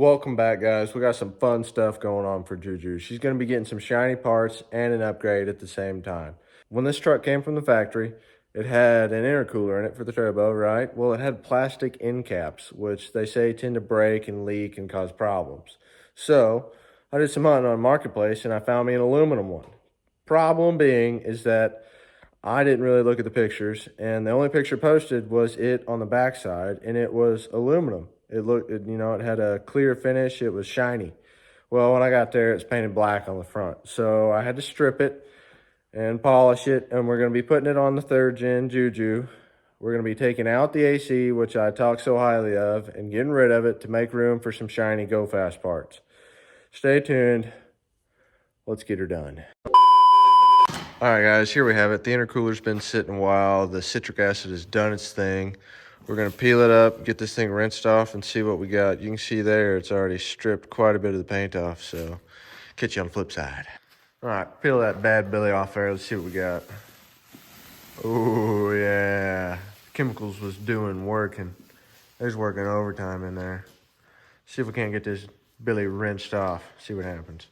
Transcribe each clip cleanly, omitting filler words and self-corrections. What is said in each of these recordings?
Welcome back, guys. We got some fun stuff going on for Juju. She's going to be getting some shiny parts and an upgrade at the same time. When this truck came from the factory, it had an intercooler in it for the turbo, right? Well, it had plastic end caps, which they say tend to break and leak and cause problems. So I did some hunting on Marketplace and I found me an aluminum one. Problem being is that I didn't really look at the pictures, and the only picture posted was it on the backside, and it was aluminum. It had a clear finish. It was shiny. Well, when I got there, it's painted black on the front. So I had to strip it and polish it, and we're going to be putting it on the 3rd gen Juju. We're going to be taking out the AC, which I talk so highly of, and getting rid of it to make room for some shiny Go Fast parts. Stay tuned. Let's get her done. All right, guys, here we have it. The intercooler's been sitting a while. The citric acid has done its thing. We're going to peel it up, get this thing rinsed off, and see what we got. You can see there it's already stripped quite a bit of the paint off, so catch you on the flip side. All right, peel that bad Billy off there. Let's see what we got. Oh, yeah. Chemicals was doing working. There's working overtime in there. See if we can't get this Billy rinsed off. See what happens.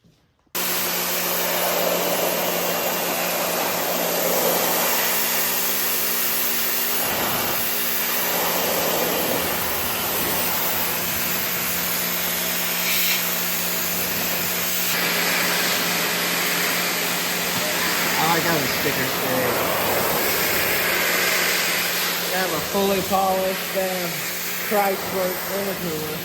I got a sticker today. Got a fully polished damn Chrysler intercooler.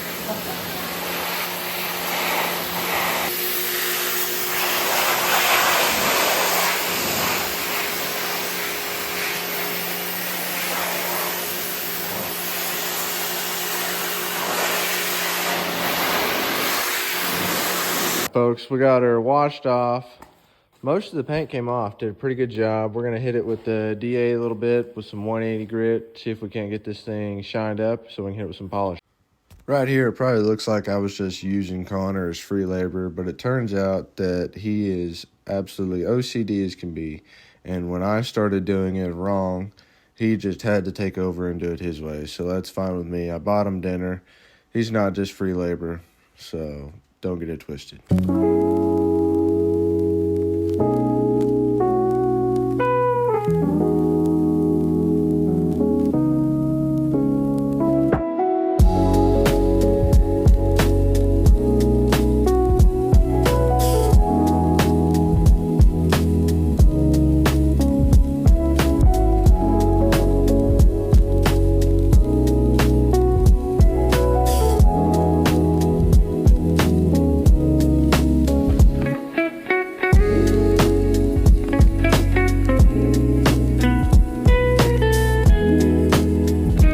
Folks, we got her washed off. Most of the paint came off. Did a pretty good job. We're going to hit it with the DA a little bit with some 180 grit. See if we can't get this thing shined up so we can hit it with some polish. Right here, it probably looks like I was just using Connor as free labor, but it turns out that he is absolutely OCD as can be. And when I started doing it wrong, he just had to take over and do it his way. So that's fine with me. I bought him dinner. He's not just free labor, so don't get it twisted.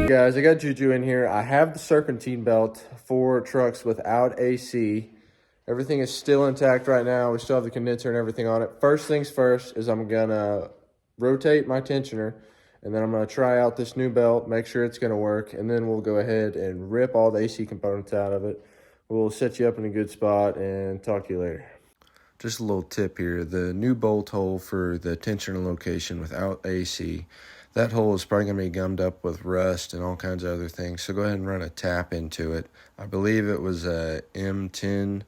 Guys, I got Juju in here. I have the serpentine belt for trucks without AC. Everything is still intact right now. We still have the condenser and everything on it. First things first is I'm gonna rotate my tensioner, and then I'm gonna try out this new belt, make sure it's gonna work, and then we'll go ahead and rip all the AC components out of it. We'll set you up in a good spot and talk to you later. Just a little tip here. The new bolt hole for the tensioner location without AC, that hole is probably going to be gummed up with rust and all kinds of other things. So go ahead and run a tap into it. I believe it was a M10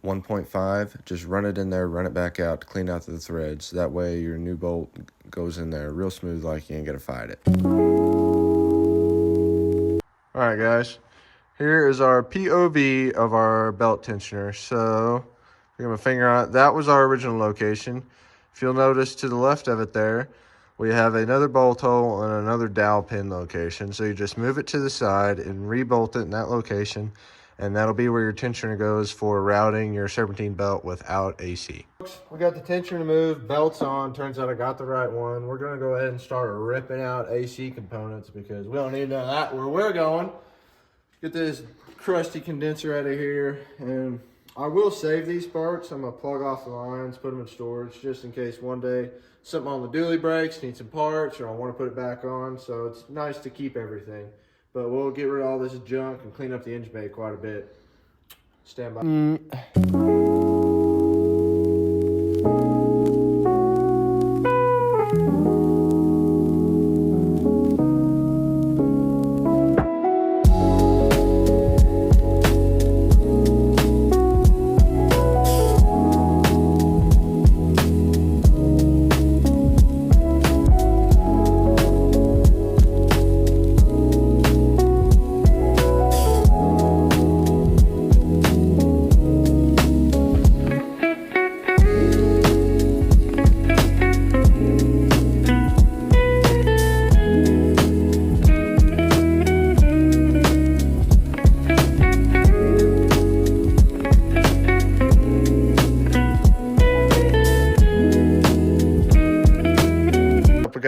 1.5. Just run it in there, run it back out to clean out the threads. That way your new bolt goes in there real smooth like you ain't got to fight it. All right, guys. Here is our POV of our belt tensioner. So we're going to finger on it. That was our original location. If you'll notice to the left of it there, we have another bolt hole and another dowel pin location. So you just move it to the side and re-bolt it in that location, and that'll be where your tensioner goes for routing your serpentine belt without AC. We got the tensioner moved, belts on. Turns out I got the right one. We're gonna go ahead and start ripping out AC components because we don't need none of that where we're going. Get this crusty condenser out of here, and I will save these parts. I'm gonna plug off the lines, put them in storage just in case one day something on the dually breaks, need some parts, or I want to put it back on. So it's nice to keep everything. But we'll get rid of all this junk and clean up the engine bay quite a bit. Stand by.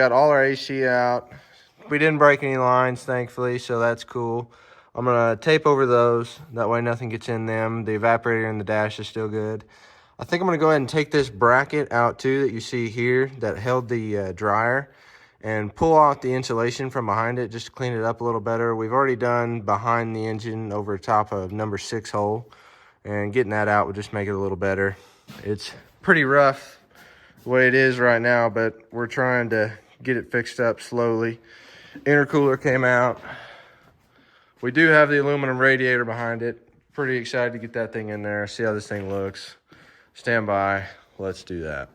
got all our AC out. We didn't break any lines, thankfully, so that's cool. I'm gonna tape over those. That way nothing gets in them. The evaporator in the dash is still good. I think I'm gonna go ahead and take this bracket out too that you see here that held the dryer and pull out the insulation from behind it just to clean it up a little better. We've already done behind the engine over top of number 6 hole, and getting that out would just make it a little better. It's pretty rough the way it is right now, but we're trying to get it fixed up slowly. Intercooler came out. We do have the aluminum radiator behind it. Pretty excited to get that thing in there, see how this thing looks. Stand by, let's do that.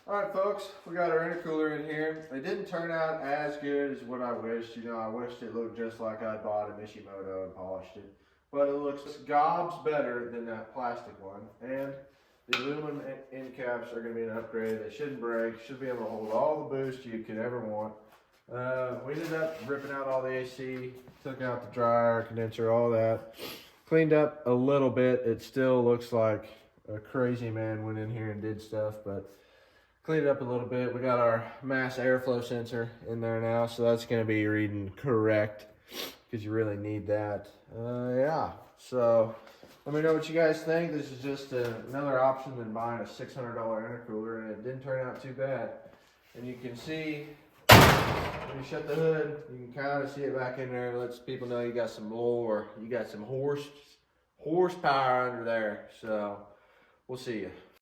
Alright folks, we got our intercooler in here. It didn't turn out as good as what I wished. You know, I wished it looked just like I bought a Mishimoto and polished it. But it looks gobs better than that plastic one. And the aluminum end caps are going to be an upgrade. They shouldn't break. Should be able to hold all the boost you could ever want. We ended up ripping out all the AC, took out the dryer, condenser, all that. Cleaned up a little bit. It still looks like a crazy man went in here and did stuff, but cleaned it up a little bit. We got our mass airflow sensor in there now, so that's going to be reading correct because you really need that. Yeah, so let me know what you guys think. This is just another option than buying a $600 intercooler, and it didn't turn out too bad. And you can see when you shut the hood, you can kind of see it back in there. It lets people know you got some lore, you got some horsepower under there. So we'll see you.